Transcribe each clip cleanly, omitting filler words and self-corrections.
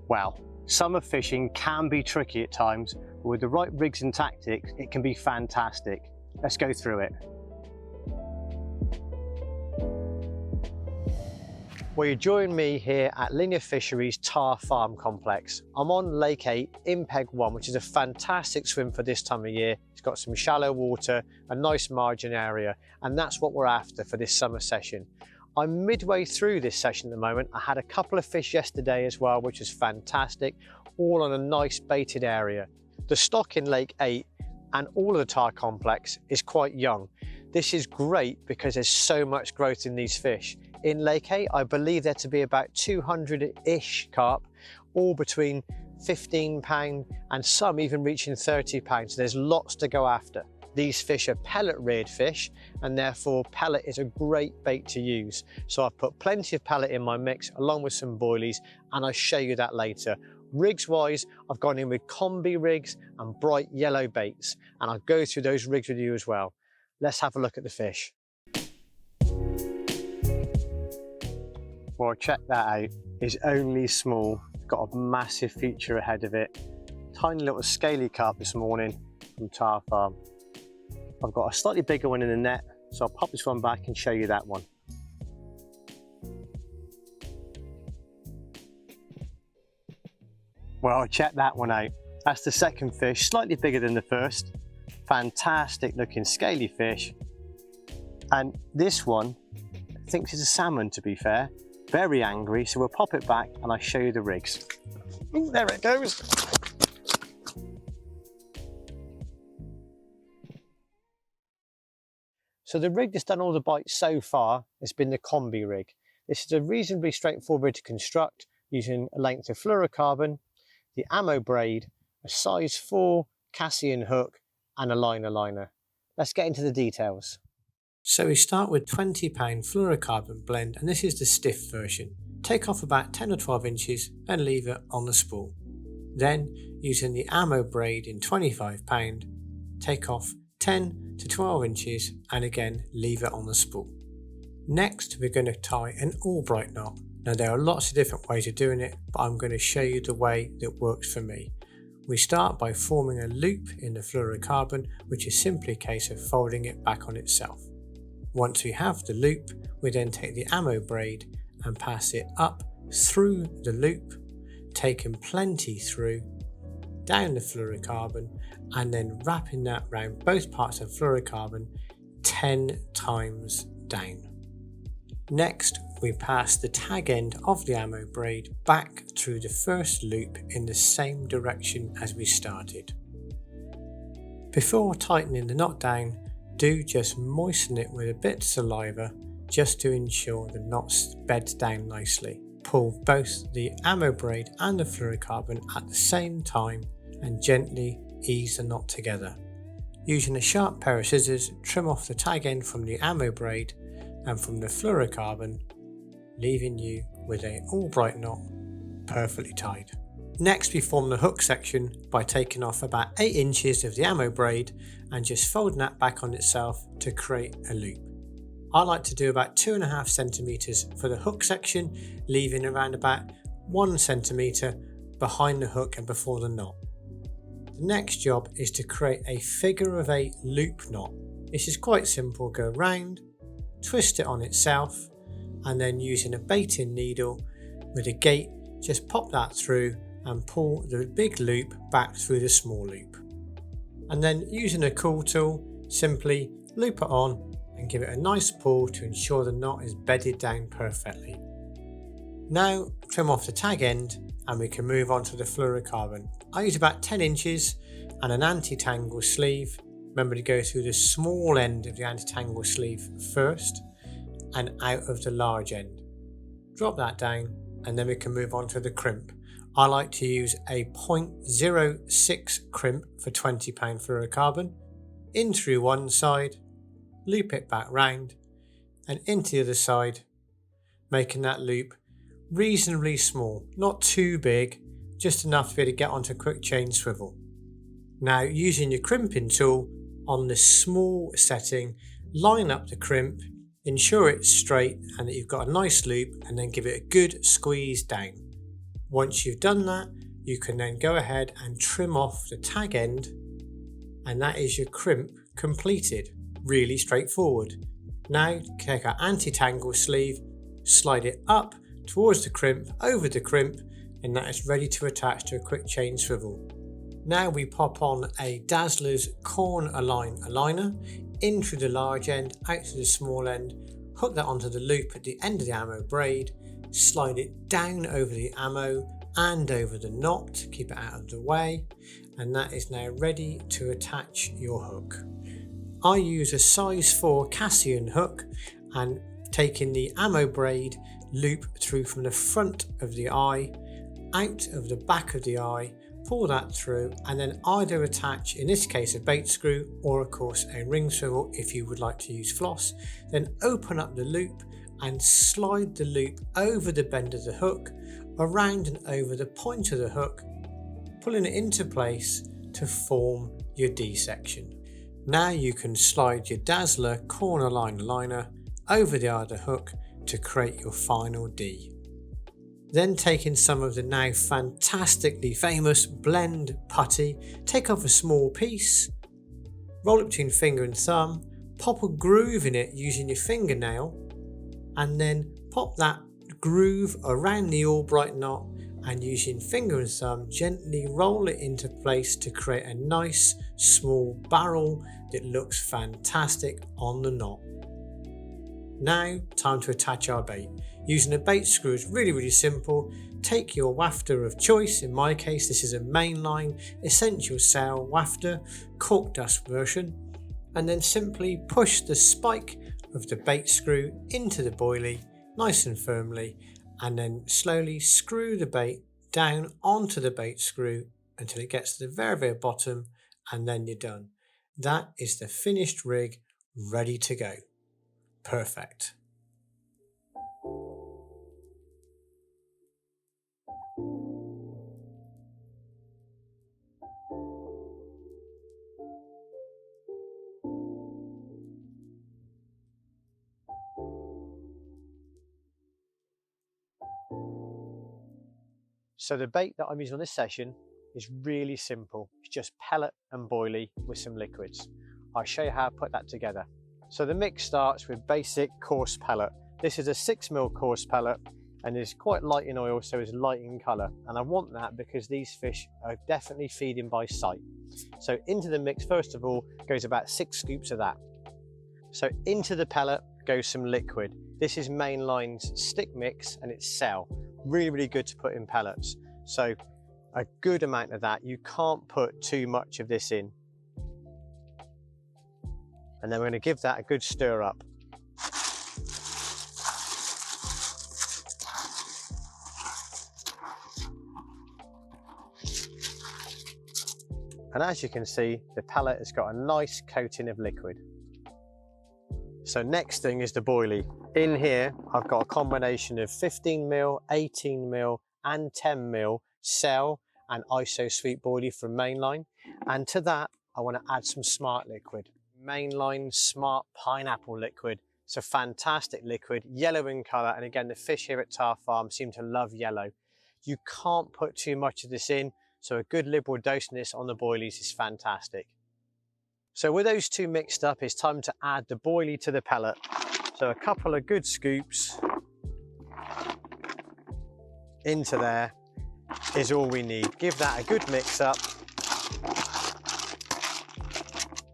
Well, summer fishing can be tricky at times, but with the right rigs and tactics, it can be fantastic. Let's go through it. Well, you're joining me here at Linear Fisheries Tar Farm Complex. I'm on Lake 8 in Peg 1, which is a fantastic swim for this time of year. It's got some shallow water, a nice margin area, and that's what we're after for this summer session. I'm midway through this session at the moment. I had a couple of fish yesterday as well, which was fantastic, all on a nice baited area. The stock in Lake 8 and all of the tar complex is quite young. This is great because there's so much growth in these fish. In Lake 8, I believe there to be about 200-ish carp, all between £15 and some even reaching £30. So there's lots to go after. These fish are pellet reared fish, and therefore pellet is a great bait to use. So I've put plenty of pellet in my mix along with some boilies, and I'll show you that later. Rigs wise, I've gone in with combi rigs and bright yellow baits, and I'll go through those rigs with you as well. Let's have a look at the fish. Well, check that out. It's only small, got a massive feature ahead of it. Tiny little scaly carp this morning from Tar Farm. I've got a slightly bigger one in the net, so I'll pop this one back and show you that one. Well, check that one out. That's the second fish, slightly bigger than the first. Fantastic looking scaly fish. And this one, I think it's a salmon to be fair. Very angry, so we'll pop it back and I'll show you the rigs. Ooh, there it goes. So the rig that's done all the bites so far has been the combi rig. This is a reasonably straightforward rig to construct using a length of fluorocarbon, the ammo braid, a size 4 Cassian hook and a liner. Let's get into the details. So we start with £20 fluorocarbon blend, and this is the stiff version. Take off about 10 or 12 inches and leave it on the spool. Then, using the ammo braid in £25, take off 10 to 12 inches and again leave it on the spool. Next, we're going to tie an Albright knot. Now there are lots of different ways of doing it, but I'm going to show you the way that works for me. We start by forming a loop in the fluorocarbon, which is simply a case of folding it back on itself. Once we have the loop, we then take the ammo braid and pass it up through the loop, taking plenty through, down the fluorocarbon, and then wrapping that round both parts of fluorocarbon 10 times down. Next, we pass the tag end of the ammo braid back through the first loop in the same direction as we started. Before tightening the knot down, do just moisten it with a bit of saliva just to ensure the knot beds down nicely. Pull both the ammo braid and the fluorocarbon at the same time and gently ease the knot together. Using a sharp pair of scissors, trim off the tag end from the ammo braid and from the fluorocarbon, leaving you with an Albright knot perfectly tied. Next, we form the hook section by taking off about 8 inches of the ammo braid and just folding that back on itself to create a loop. I like to do about 2.5 centimeters for the hook section, leaving around about 1 centimeter behind the hook and before the knot. The next job is to create a figure of 8 loop knot. This is quite simple. Go round, twist it on itself, and then using a baiting needle with a gate, just pop that through and pull the big loop back through the small loop. And then using a cool tool, simply loop it on and give it a nice pull to ensure the knot is bedded down perfectly. Now trim off the tag end and we can move on to the fluorocarbon. I use about 10 inches and an anti-tangle sleeve. Remember to go through the small end of the anti-tangle sleeve first and out of the large end. Drop that down and then we can move on to the crimp. I like to use a 0.06 crimp for £20 fluorocarbon, in through one side, loop it back round and into the other side, making that loop reasonably small, not too big, just enough to be able to get onto a quick chain swivel. Now using your crimping tool on the small setting, line up the crimp, ensure it's straight and that you've got a nice loop, and then give it a good squeeze down. Once you've done that, you can then go ahead and trim off the tag end, and that is your crimp completed. Really straightforward. Now take our anti-tangle sleeve, slide it up towards the crimp, over the crimp, and that is ready to attach to a quick chain swivel. Now we pop on a Dazzler's corn align aligner in through the large end, out to the small end, hook that onto the loop at the end of the ammo braid, slide it down over the ammo and over the knot to keep it out of the way, and that is now ready to attach your hook. I use a size 4 Cassian hook, and taking the ammo braid, loop through from the front of the eye, out of the back of the eye, pull that through, and then either attach, in this case, a bait screw or of course a ring swivel if you would like to use floss. Then open up the loop and slide the loop over the bend of the hook, around and over the point of the hook, pulling it into place to form your D section. Now you can slide your Dazzler corner line liner over the other hook to create your final D. Then taking some of the now fantastically famous blend putty, take off a small piece, roll it between finger and thumb, pop a groove in it using your fingernail, and then pop that groove around the Albright knot, and using finger and thumb gently roll it into place to create a nice small barrel that looks fantastic on the knot. Now time to attach our bait. Using a bait screw is really simple. Take your wafter of choice, in my case this is a mainline essential sail wafter, cork dust version, and then simply push the spike of the bait screw into the boilie nice and firmly, and then slowly screw the bait down onto the bait screw until it gets to the very bottom, and then you're done. That is the finished rig, ready to go. Perfect. So the bait that I'm using on this session is really simple. It's just pellet and boilie with some liquids. I'll show you how I put that together. So the mix starts with basic coarse pellet. This is a 6mm coarse pellet and is quite light in oil, so it's light in colour. And I want that because these fish are definitely feeding by sight. So into the mix, first of all, goes about 6 scoops of that. So into the pellet goes some liquid. This is Mainline's stick mix and it's Cell. Really good to put in pellets. So a good amount of that. You can't put too much of this in. And then we're going to give that a good stir up. And as you can see, the pellet has got a nice coating of liquid. So next thing is the boilie. In here, I've got a combination of 15mm, 18mm and 10mm Cell and ISO Sweet boilie from Mainline. And to that, I want to add some Smart liquid. Mainline Smart Pineapple liquid. It's a fantastic liquid, yellow in colour, and again the fish here at Tar Farm seem to love yellow. You can't put too much of this in, so a good liberal dose of this on the boilies is fantastic. So with those two mixed up, it's time to add the boilie to the pellet. So a couple of good scoops into there is all we need. Give that a good mix up.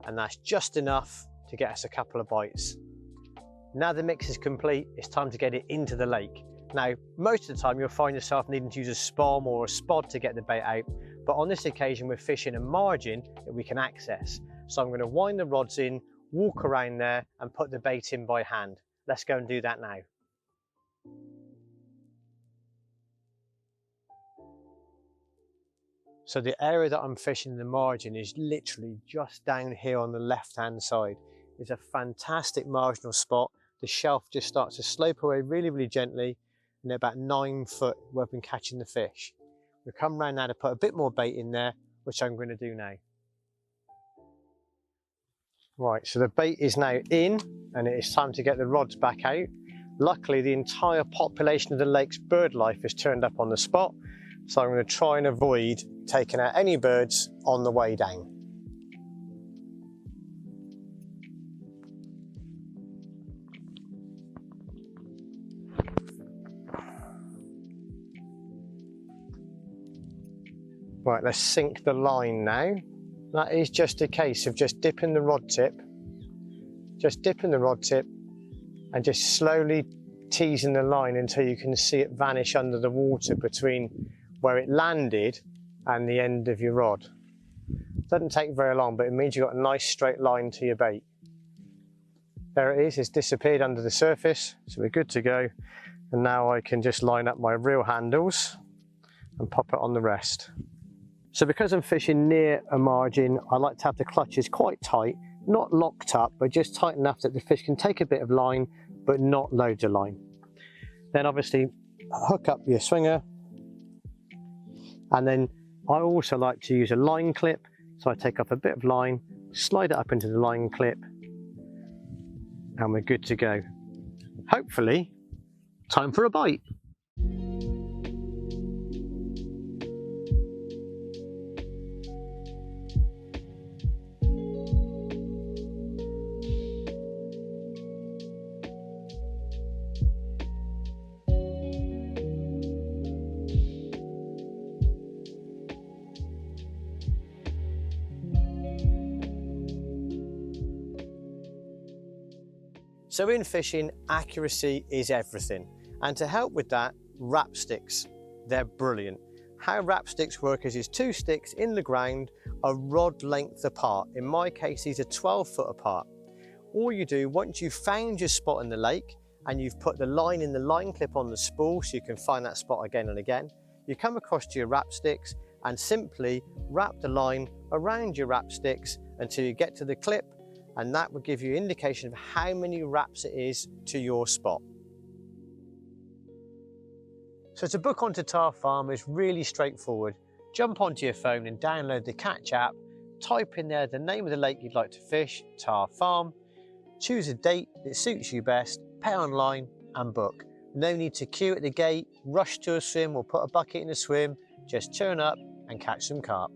And that's just enough to get us a couple of bites. Now the mix is complete, it's time to get it into the lake. Now, most of the time you'll find yourself needing to use a spom or a spod to get the bait out, but on this occasion we're fishing a margin that we can access. So I'm going to wind the rods in, walk around there and put the bait in by hand. Let's go and do that now. So the area that I'm fishing the margin is literally just down here on the left hand side. It's a fantastic marginal spot. The shelf just starts to slope away really gently, and at about 9 foot where I've been catching the fish. We'll come round now to put a bit more bait in there, which I'm going to do now. Right, so the bait is now in and it is time to get the rods back out. Luckily the entire population of the lake's bird life has turned up on the spot, So I'm going to try and avoid taking out any birds on the way down. Right, let's sink the line now. That is just a case of just dipping the rod tip, and just slowly teasing the line until you can see it vanish under the water between where it landed and the end of your rod. Doesn't take very long, but it means you've got a nice straight line to your bait. There it is, it's disappeared under the surface, so we're good to go. And now I can just line up my reel handles and pop it on the rest. So because I'm fishing near a margin, I like to have the clutches quite tight, not locked up, but just tight enough that the fish can take a bit of line, but not loads of line. Then obviously hook up your swinger. And then I also like to use a line clip. So I take up a bit of line, slide it up into the line clip, and we're good to go. Hopefully, time for a bite. So in fishing, accuracy is everything. And to help with that, wrap sticks, they're brilliant. How wrap sticks work is 2 sticks in the ground, a rod length apart. In my case, these are 12 foot apart. All you do, once you've found your spot in the lake and you've put the line in the line clip on the spool so you can find that spot again and again, you come across to your wrap sticks and simply wrap the line around your wrap sticks until you get to the clip, and that will give you an indication of how many wraps it is to your spot. So to book onto Tar Farm is really straightforward. Jump onto your phone and download the Catch app, type in there the name of the lake you'd like to fish, Tar Farm, choose a date that suits you best, pay online and book. No need to queue at the gate, rush to a swim or put a bucket in a swim, just turn up and catch some carp.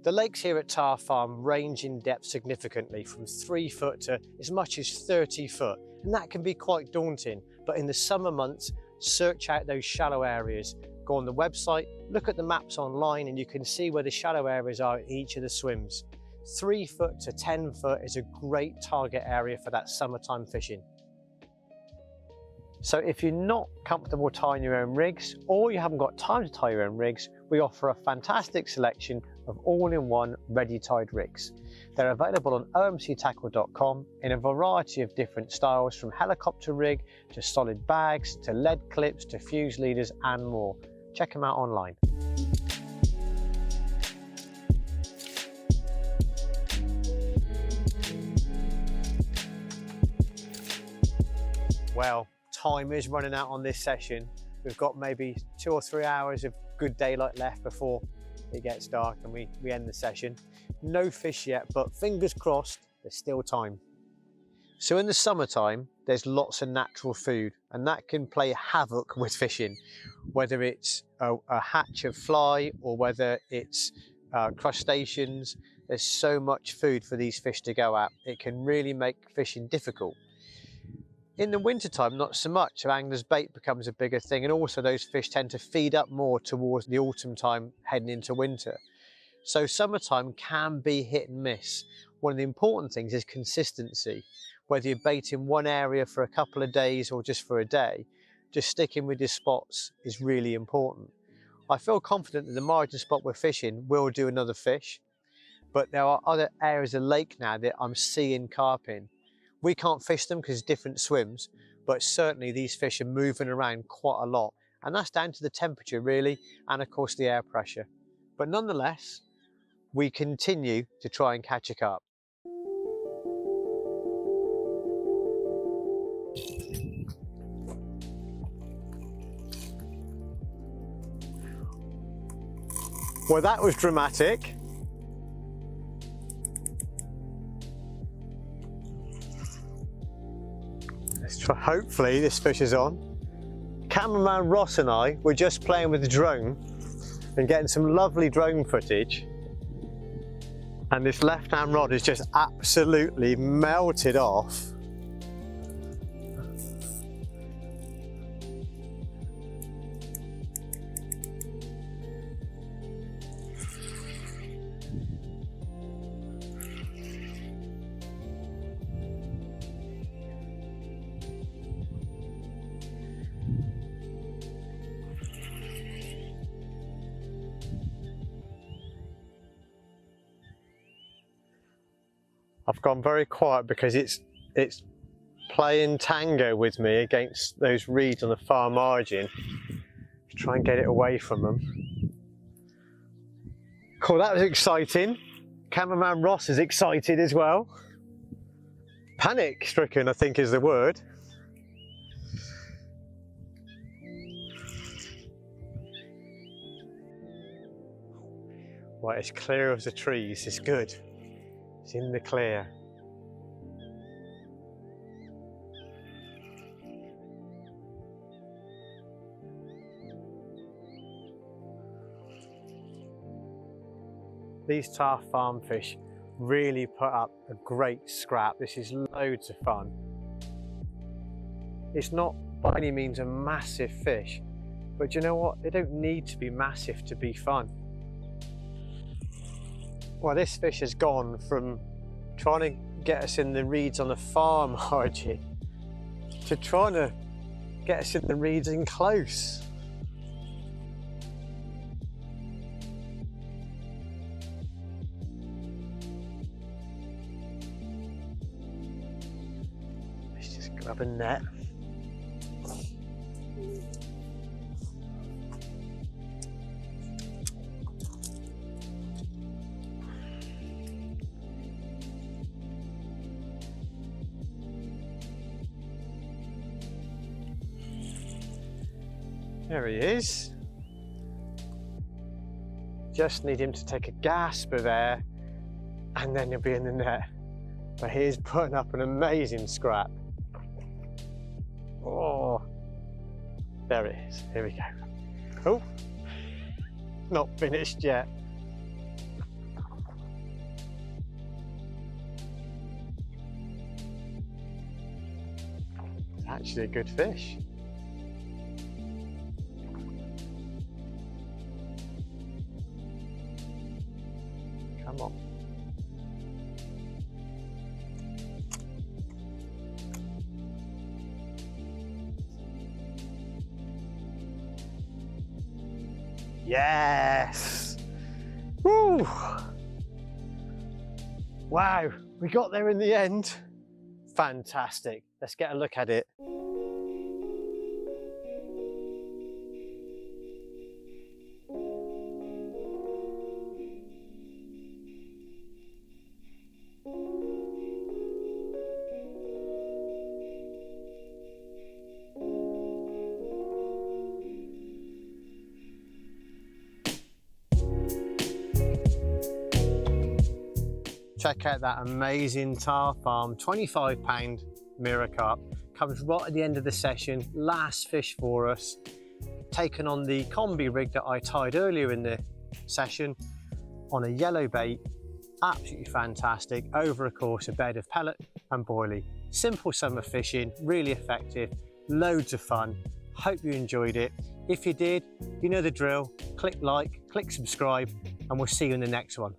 The lakes here at Tar Farm range in depth significantly from 3 foot to as much as 30 foot, and that can be quite daunting. But in the summer months, search out those shallow areas. Go on the website, look at the maps online, and you can see where the shallow areas are at each of the swims. 3 foot to 10 foot is a great target area for that summertime fishing. So if you're not comfortable tying your own rigs, or you haven't got time to tie your own rigs, we offer a fantastic selection of all-in-one ready-tied rigs. They're available on omctackle.com in a variety of different styles, from helicopter rig to solid bags to lead clips to fuse leaders and more. Check them out online. Well, time is running out on this session. We've got maybe 2 or 3 hours of good daylight left before it gets dark and we end the session. No fish yet, but fingers crossed, there's still time. So in the summertime, there's lots of natural food, and that can play havoc with fishing, whether it's a hatch of fly or whether it's crustaceans. There's so much food for these fish to go at. It can really make fishing difficult. In the wintertime, not so much. So angler's bait becomes a bigger thing, and also those fish tend to feed up more towards the autumn time heading into winter. So summertime can be hit and miss. One of the important things is consistency. Whether you're baiting one area for a couple of days or just for a day, just sticking with your spots is really important. I feel confident that the margin spot we're fishing will do another fish, but there are other areas of lake now that I'm seeing carp in. We can't fish them because it's different swims, but certainly these fish are moving around quite a lot, and that's down to the temperature really, and of course the air pressure. But nonetheless, we continue to try and catch a carp. Well, that was dramatic. Let's try, hopefully this fish is on. Cameraman Ross and I were just playing with the drone and getting some lovely drone footage. And this left-hand rod is just absolutely melted off. I've gone very quiet because it's playing tango with me against those reeds on the far margin to try and get it away from them. Cool, that was exciting. Cameraman Ross is excited as well. Panic stricken, I think, is the word. Right, it's clear of the trees, it's good. It's in the clear. These tar farm fish really put up a great scrap. This is loads of fun. It's not by any means a massive fish, but you know what? They don't need to be massive to be fun. Well, this fish has gone from trying to get us in the reeds on the far margin to trying to get us in the reeds in close. Let's just grab a net. There he is. Just need him to take a gasp of air and then he'll be in the net. But he's putting up an amazing scrap. Oh, there it is. Here we go. Oh, not finished yet. It's actually a good fish. Come on. Yes! Woo! Wow, we got there in the end. Fantastic. Let's get a look at it. Check out that amazing tar farm, £25 mirror carp. Comes right at the end of the session, last fish for us. Taken on the combi rig that I tied earlier in the session on a yellow bait. Absolutely fantastic, over a course, a bed of pellet and boilie. Simple summer fishing, really effective, loads of fun. Hope you enjoyed it. If you did, you know the drill. Click like, click subscribe, and we'll see you in the next one.